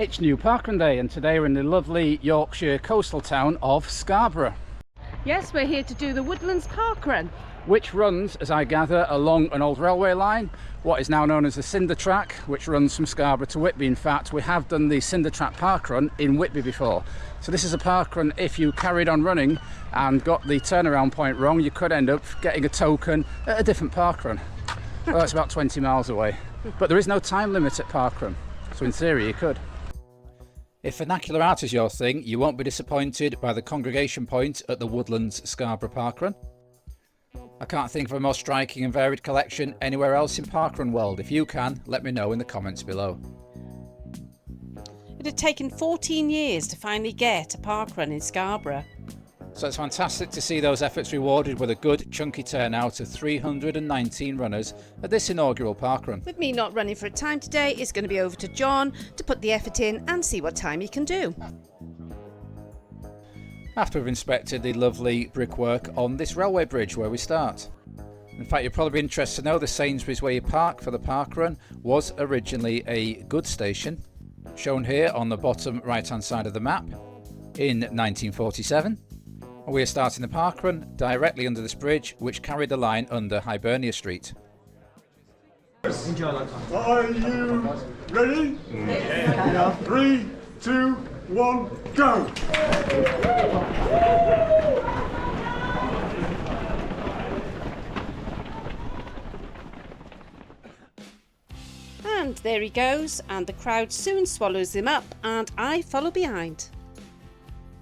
It's new parkrun day, and today we're in the lovely Yorkshire coastal town of Scarborough. Yes, we're here to do the Woodlands parkrun, which runs, as I gather, along an old railway line, what is now known as the cinder track, which runs from Scarborough to Whitby. In fact, we have done the cinder track parkrun in Whitby before. So this is a parkrun. If you carried on running and got the turnaround point wrong, you could end up getting a token at a different parkrun. Well, that's about 20 miles away. But there is no time limit at parkrun, so in theory you could. If vernacular art is your thing, you won't be disappointed by the congregation point at the Woodlands Scarborough parkrun. I can't think of a more striking and varied collection anywhere else in parkrun world. If you can, let me know in the comments below. It had taken 14 years to finally get a parkrun in Scarborough. So it's fantastic to see those efforts rewarded with a good chunky turnout of 319 runners at this inaugural parkrun. With me not running for a time today, it's going to be over to John to put the effort in and see what time he can do. After we've inspected the lovely brickwork on this railway bridge where we start. In fact, you'll probably be interested to know the Sainsbury's where you park for the parkrun was originally a goods station, shown here on the bottom right hand side of the map in 1947. We are starting the parkrun directly under this bridge, which carried the line under Hibernia Street. Are you ready? Yeah. 3, 2, 1, go! And there he goes, and the crowd soon swallows him up, and I follow behind.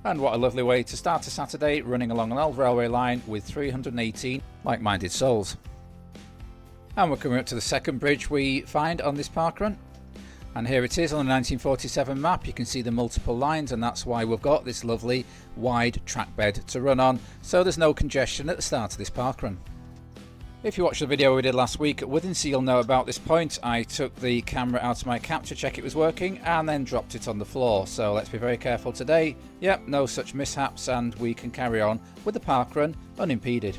And what a lovely way to start a Saturday, running along an old railway line with 318 like-minded souls. And we're coming up to the second bridge we find on this parkrun. And here it is on the 1947 map. You can see the multiple lines, and that's why we've got this lovely wide track bed to run on, so there's no congestion at the start of this parkrun. If you watched the video we did last week at Woodlands, you'll know about this point. I took the camera out of my cap to check it was working and then dropped it on the floor. So let's be very careful today. Yep, no such mishaps, and we can carry on with the parkrun unimpeded.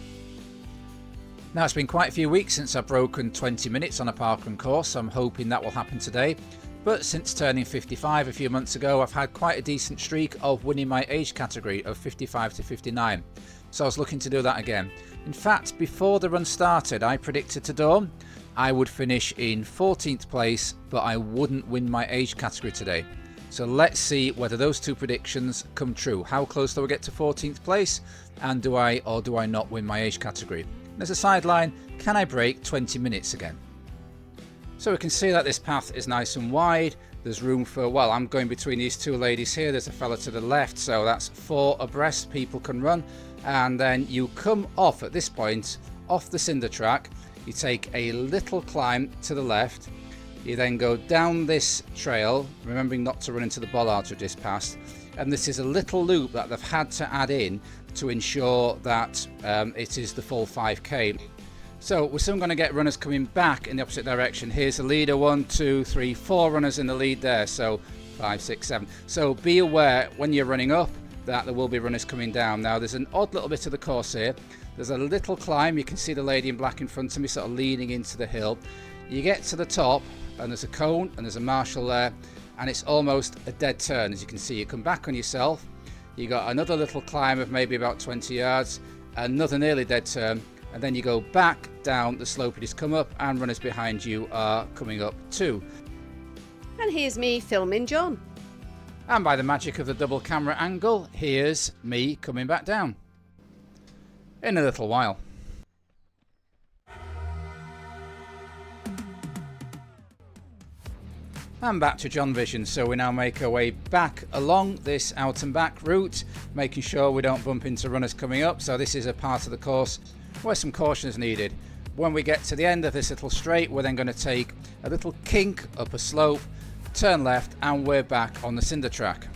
Now, it's been quite a few weeks since I've broken 20 minutes on a parkrun course, so I'm hoping that will happen today. But since turning 55 a few months ago, I've had quite a decent streak of winning my age category of 55 to 59. So I was looking to do that again. In fact, before the run started, I predicted to Dawn I would finish in 14th place, but I wouldn't win my age category today. So let's see whether those two predictions come true. How close do I get to 14th place, and do I or do I not win my age category? And as a sideline, can I break 20 minutes again? So we can see that this path is nice and wide. There's room for, well, I'm going between these two ladies here. There's a fella to the left, so that's 4 abreast people can run. And then you come off at this point, off the cinder track. You take a little climb to the left. You then go down this trail, remembering not to run into the bollards we've just passed. And this is a little loop that they've had to add in to ensure that it is the full 5k. So we're soon going to get runners coming back in the opposite direction. Here's the leader, 1, 2, 3, 4 runners in the lead there. So 5, 6, 7. So be aware when you're running up that there will be runners coming down. Now there's an odd little bit of the course here. There's a little climb. You can see the lady in black in front of me sort of leaning into the hill. You get to the top and there's a cone and there's a marshal there, and it's almost a dead turn. As you can see, you come back on yourself. You got another little climb of maybe about 20 yards, another nearly dead turn, and then you go back down the slope you just come up, and runners behind you are coming up too. And here's me filming John. And by the magic of the double camera angle, here's me coming back down in a little while. And back to John Vision. So we now make our way back along this out and back route, making sure we don't bump into runners coming up. So this is a part of the course where some caution is needed. When we get to the end of this little straight, we're then going to take a little kink up a slope, turn left, and we're back on the cinder track.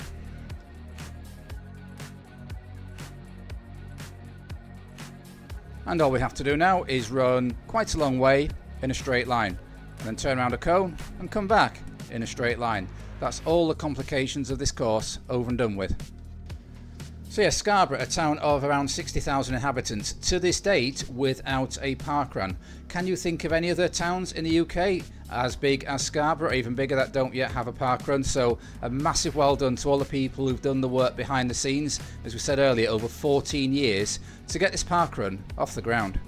And all we have to do now is run quite a long way in a straight line, and then turn around a cone and come back in a straight line. That's all the complications of this course over and done with. So yeah, Scarborough, a town of around 60,000 inhabitants, to this date without a parkrun. Can you think of any other towns in the UK as big as Scarborough, even bigger, that don't yet have a parkrun. So a massive well done to all the people who've done the work behind the scenes, as we said earlier, over 14 years to get this parkrun off the ground.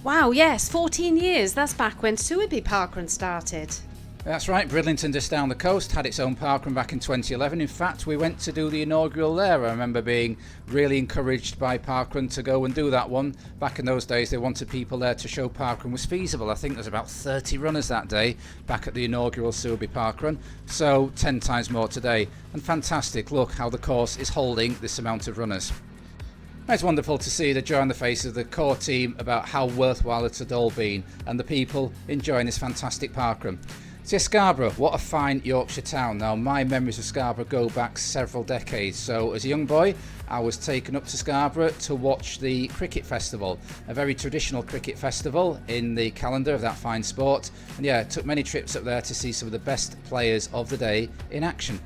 Wow, yes, 14 years. That's back when Suiby Parkrun started. That's right, Bridlington just down the coast had its own parkrun back in 2011. In fact, we went to do the inaugural there. I remember being really encouraged by parkrun to go and do that one. Back in those days, they wanted people there to show parkrun was feasible. I think there's about 30 runners that day back at the inaugural Suiby parkrun, so 10 times more today. And fantastic, look how the course is holding this amount of runners. It's wonderful to see the joy on the face of the core team about how worthwhile it had all been, and the people enjoying this fantastic parkrun. So Scarborough, what a fine Yorkshire town. Now, my memories of Scarborough go back several decades. So as a young boy, I was taken up to Scarborough to watch the cricket festival, a very traditional cricket festival in the calendar of that fine sport. And yeah, took many trips up there to see some of the best players of the day in action.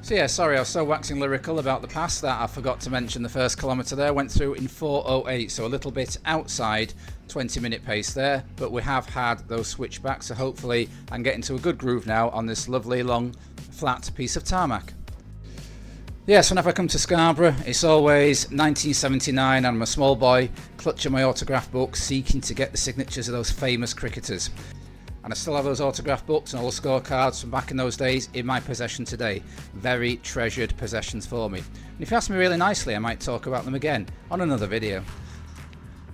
So yeah, sorry, I was so waxing lyrical about the past that I forgot to mention the first kilometre there went through in 4:08, so a little bit outside 20-minute pace there, but we have had those switchbacks, so hopefully I'm getting to a good groove now on this lovely long flat piece of tarmac. Yes, whenever I come to Scarborough, it's always 1979 and I'm a small boy clutching my autograph book seeking to get the signatures of those famous cricketers. And I still have those autograph books and all the scorecards from back in those days in my possession today. Very treasured possessions for me. And if you ask me really nicely, I might talk about them again on another video.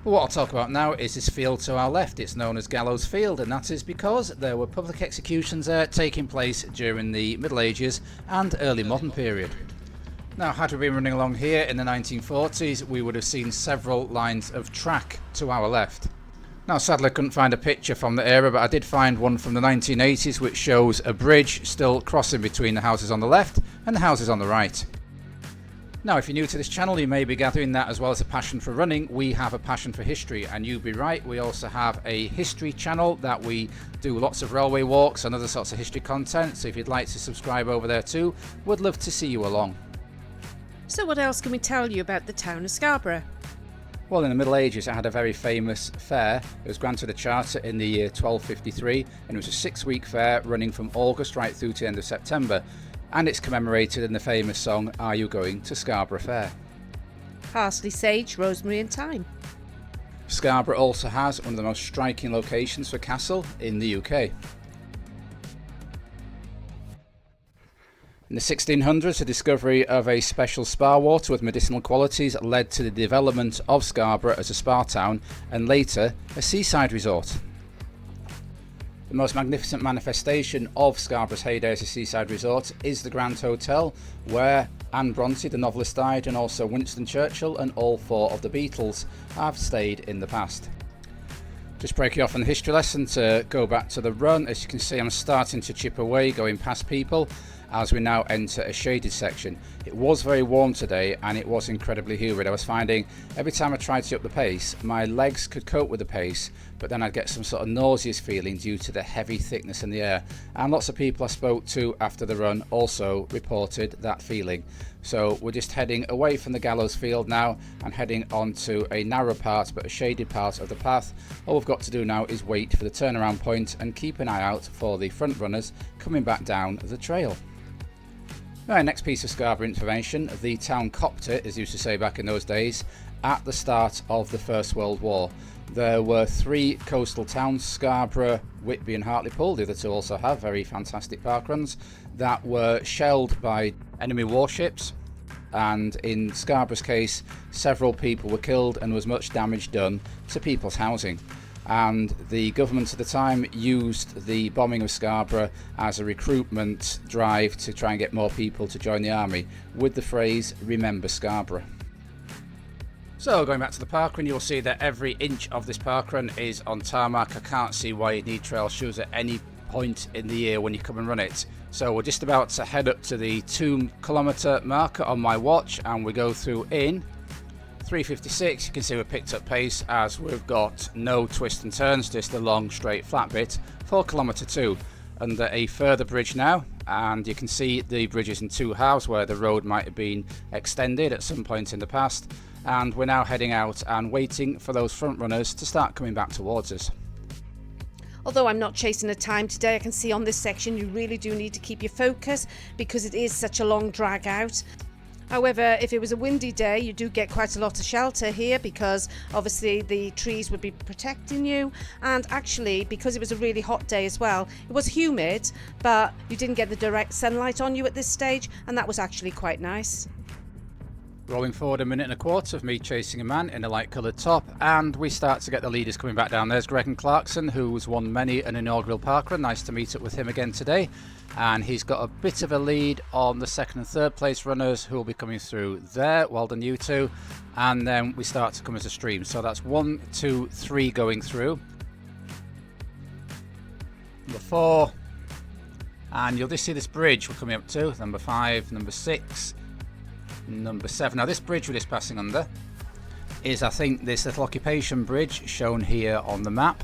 But what I'll talk about now is this field to our left. It's known as Gallows Field, and that is because there were public executions there taking place during the Middle Ages and early modern period. Now, had we been running along here in the 1940s, we would have seen several lines of track to our left. Now, sadly, I couldn't find a picture from the era, but I did find one from the 1980s which shows a bridge still crossing between the houses on the left and the houses on the right. Now, if you're new to this channel, you may be gathering that as well as a passion for running, we have a passion for history, and you'd be right, we also have a history channel that we do lots of railway walks and other sorts of history content, so if you'd like to subscribe over there too, would love to see you along. So what else can we tell you about the town of Scarborough? Well, in the Middle Ages, it had a very famous fair. It was granted a charter in the year 1253, and it was a 6-week fair running from August right through to the end of September. And it's commemorated in the famous song, Are You Going to Scarborough Fair? Parsley, sage, rosemary and thyme. Scarborough also has one of the most striking locations for castle in the UK. In the 1600s, the discovery of a special spa water with medicinal qualities led to the development of Scarborough as a spa town and later a seaside resort. The most magnificent manifestation of Scarborough's heyday as a seaside resort is the Grand Hotel, where Anne Bronte, the novelist, died, and also Winston Churchill and all 4 of the Beatles have stayed in the past. Just breaking off on the history lesson to go back to the run. As you can see, I'm starting to chip away, going past people as we now enter a shaded section. It was very warm today and it was incredibly humid. I was finding every time I tried to up the pace, my legs could cope with the pace, but then I'd get some sort of nauseous feeling due to the heavy thickness in the air. And lots of people I spoke to after the run also reported that feeling. So we're just heading away from the Gallows Field now and heading onto a narrow part but a shaded part of the path. All we've got to do now is wait for the turnaround point and keep an eye out for the front runners coming back down the trail. Right, next piece of Scarborough information. The town copped it, as used to say back in those days, at the start of the First World War. There were 3 coastal towns, Scarborough, Whitby and Hartlepool, the other 2 also have very fantastic parkruns, that were shelled by enemy warships, and in Scarborough's case several people were killed and was much damage done to people's housing. And the government at the time used the bombing of Scarborough as a recruitment drive to try and get more people to join the army, with the phrase, remember Scarborough. So going back to the parkrun, you'll see that every inch of this parkrun is on tarmac. I can't see why you need trail shoes at any point in the year when you come and run it. So we're just about to head up to the 2-kilometre marker on my watch, and we go through in 3:56. You can see we've picked up pace as we've got no twists and turns, just a long straight flat bit. 4 kilometre 2 under a further bridge now, and you can see the bridge is in 2 halves where the road might have been extended at some point in the past. And we're now heading out and waiting for those front runners to start coming back towards us. Although I'm not chasing a time today, I can see on this section you really do need to keep your focus because it is such a long drag out. However, if it was a windy day, you do get quite a lot of shelter here because obviously the trees would be protecting you, and actually because it was a really hot day as well, it was humid, but you didn't get the direct sunlight on you at this stage, and that was actually quite nice. Rolling forward 1.25 minutes of me chasing a man in a light coloured top, and we start to get the leaders coming back down. There's Greg Clarkson, who's won many an inaugural parkrun. Nice to meet up with him again today. And he's got a bit of a lead on the second and third place runners who will be coming through there. Well done, you two. And then we start to come as a stream. So that's 1, 2, 3 going through. Number 4. And you'll just see this bridge we're coming up to. Number 5, number 6. Number 7. Now this bridge we're just passing under is, I think, this little occupation bridge shown here on the map.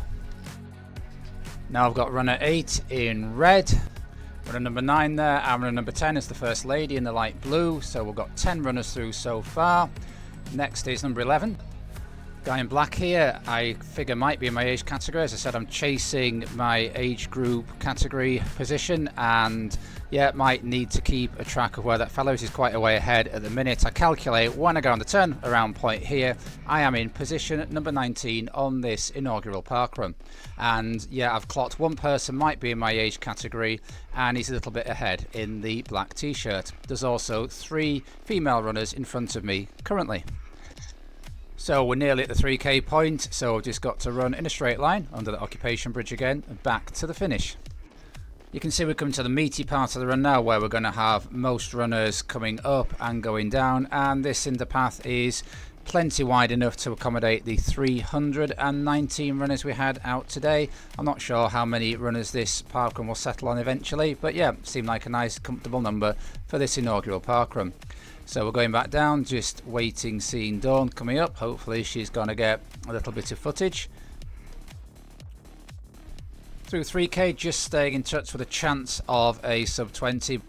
Now I've got runner 8 in red, runner number 9 there, and runner number 10 is the first lady in the light blue. So we've got 10 runners through so far. Next is number 11. Guy in black here, I figure might be in my age category. As I said, I'm chasing my age group category position, and yeah, might need to keep a track of where that fellow is. He's quite a way ahead at the minute. I calculate when I go on the turn around point here, I am in position number 19 on this inaugural parkrun. And yeah, I've clocked one person might be in my age category, and he's a little bit ahead in the black t-shirt. There's also 3 female runners in front of me currently. So we're nearly at the 3k point, so we've just got to run in a straight line under the occupation bridge again and back to the finish. You can see we're coming to the meaty part of the run now, where we're going to have most runners coming up and going down, and this cinder path is plenty wide enough to accommodate the 319 runners we had out today. I'm not sure how many runners this parkrun will settle on eventually, but yeah, seemed like a nice comfortable number for this inaugural parkrun. So we're going back down, just waiting, seeing Dawn coming up. Hopefully she's going to get a little bit of footage. Through 3k, just staying in touch with a chance of a sub 20.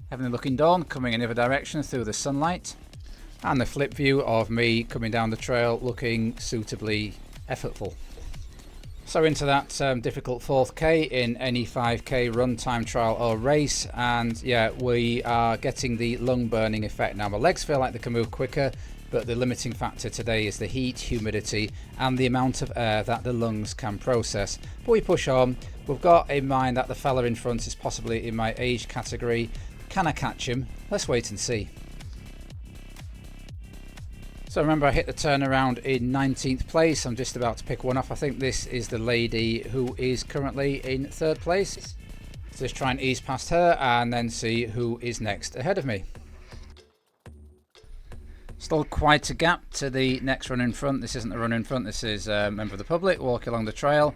Heavenly looking Dawn coming in the other direction through the sunlight. And the flip view of me coming down the trail looking suitably effortful. So into that difficult 4th K in any 5k run, time trial or race, and yeah, we are getting the lung burning effect now. My legs feel like they can move quicker, but the limiting factor today is the heat, humidity and the amount of air that the lungs can process. But we push on. We've got in mind that the fella in front is possibly in my age category. Can I catch him? Let's wait and see. So remember, I hit the turnaround in 19th place. I'm just about to pick one off. I think this is the lady who is currently in 3rd place. So just try and ease past her and then see who is next ahead of me. Still quite a gap to the next run in front. This isn't the run in front, this is a member of the public walking along the trail.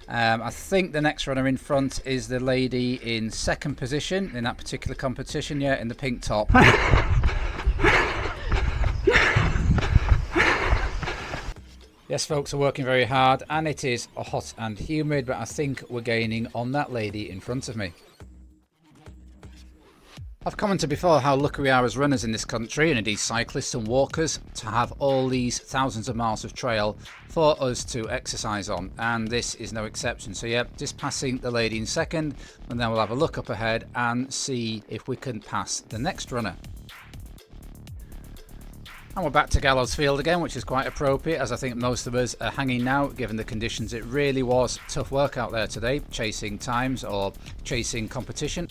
I think the next runner in front is the lady in 2nd position in that particular competition, yeah, in the pink top. Yes, folks are working very hard, and it is hot and humid, but I think we're gaining on that lady in front of me. I've commented before how lucky we are as runners in this country, and indeed cyclists and walkers, to have all these thousands of miles of trail for us to exercise on, and this is no exception. So yeah, just passing the lady in 2nd, and then we'll have a look up ahead and see if we can pass the next runner. And we're back to Gallows Field again, which is quite appropriate, as I think most of us are hanging now given the conditions. It really was tough work out there today, chasing times or chasing competition.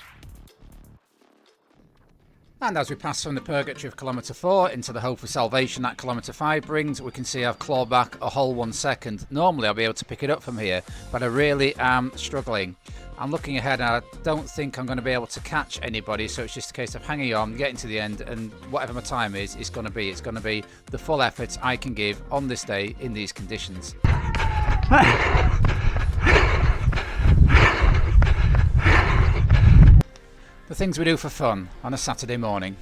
And as we pass from the purgatory of kilometre 4 into the hope of salvation that kilometre 5 brings, we can see I've clawed back a whole 1 second. Normally I'll be able to pick it up from here, but I really am struggling. I'm looking ahead and I don't think I'm going to be able to catch anybody, so it's just a case of hanging on, getting to the end, and whatever my time is, it's going to be the full effort I can give on this day in these conditions. The things we do for fun on a Saturday morning.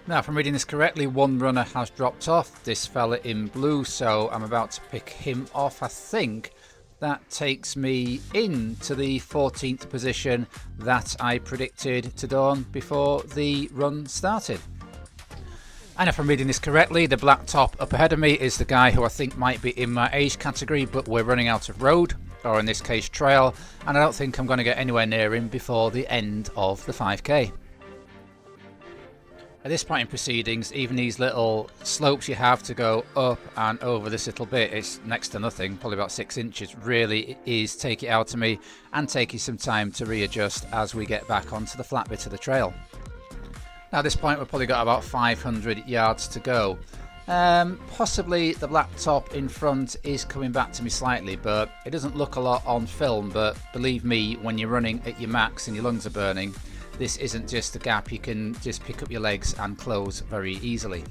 Now, if I'm reading this correctly, one runner has dropped off, this fella in blue, so I'm about to pick him off. I think that takes me into the 14th position that I predicted to Dawn before the run started. And if I'm reading this correctly, the black top up ahead of me is the guy who I think might be in my age category, but we're running out of road, or in this case trail, and I don't think I'm going to get anywhere near him before the end of the 5k. At this point in proceedings, even these little slopes you have to go up and over this little bit, it's next to nothing, probably about 6 inches, really is take it out of me and taking some time to readjust as we get back onto the flat bit of the trail. Now at this point we've probably got about 500 yards to go. Possibly the black top in front is coming back to me slightly, but it doesn't look a lot on film, but believe me, when you're running at your max and your lungs are burning, this isn't just a gap you can just pick up your legs and close very easily.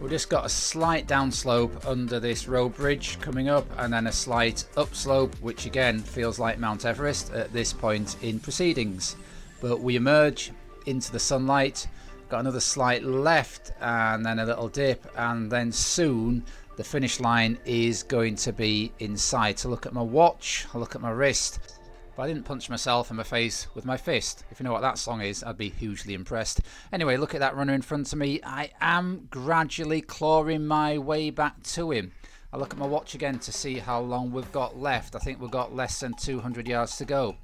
We've just got a slight downslope under this road bridge coming up, and then a slight upslope, which again feels like Mount Everest at this point in proceedings. But we emerge into the sunlight, got another slight left and then a little dip, and then soon the finish line is going to be in sight. I look at my watch, I look at my wrist, but I didn't punch myself in my face with my fist. If you know what that song is, I'd be hugely impressed. Anyway, look at that runner in front of me. I am gradually clawing my way back to him. I look at my watch again to see how long we've got left. I think we've got less than 200 yards to go.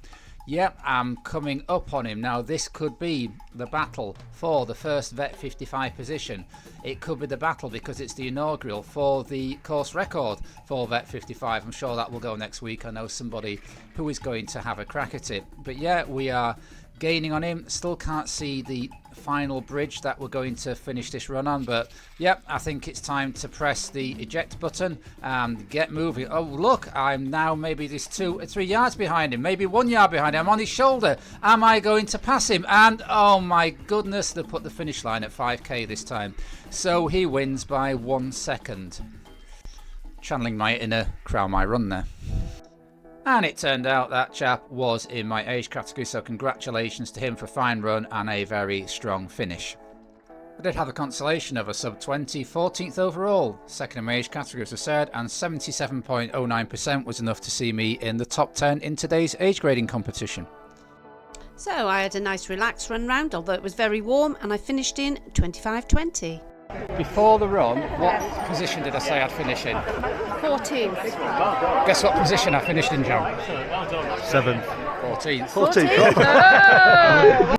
Yep, I'm coming up on him. Now this could be the battle for the first Vet 55 position. It could be the battle because it's the inaugural for the course record for Vet 55. I'm sure that will go next week. I know somebody who is going to have a crack at it. But yeah, we are gaining on him. Still can't see the final bridge that we're going to finish this run on, but yep, I think it's time to press the eject button and get moving. Oh look, I'm now maybe just 2 or 3 yards behind him, maybe 1 yard behind him. I'm on his shoulder. Am I going to pass him? And oh my goodness, they put the finish line at 5k this time, so he wins by 1 second. Channeling my inner Crown My Run there. And it turned out that chap was in my age category, so congratulations to him for a fine run and a very strong finish. I did have the consolation of a sub-20 14th overall, second in my age category as I said, and 77.09% was enough to see me in the top 10 in today's age grading competition. So I had a nice relaxed run round, although it was very warm, and I finished in 25:20. Before the run, what position did I say I'd finish in? 14th. Guess what position I finished in, John? 7th. 14th. 14th.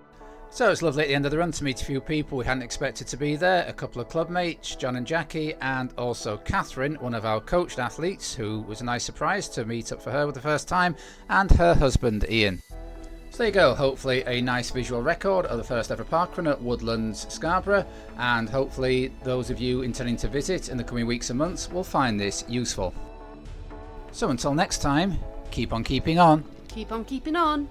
So it's lovely at the end of the run to meet a few people we hadn't expected to be there. A couple of club mates, John and Jackie, and also Catherine, one of our coached athletes, who was a nice surprise to meet up for her for the first time, and her husband Ian. So there you go, hopefully a nice visual record of the first ever parkrun at Woodlands Scarborough, and hopefully those of you intending to visit in the coming weeks and months will find this useful. So until next time, keep on keeping on. Keep on keeping on.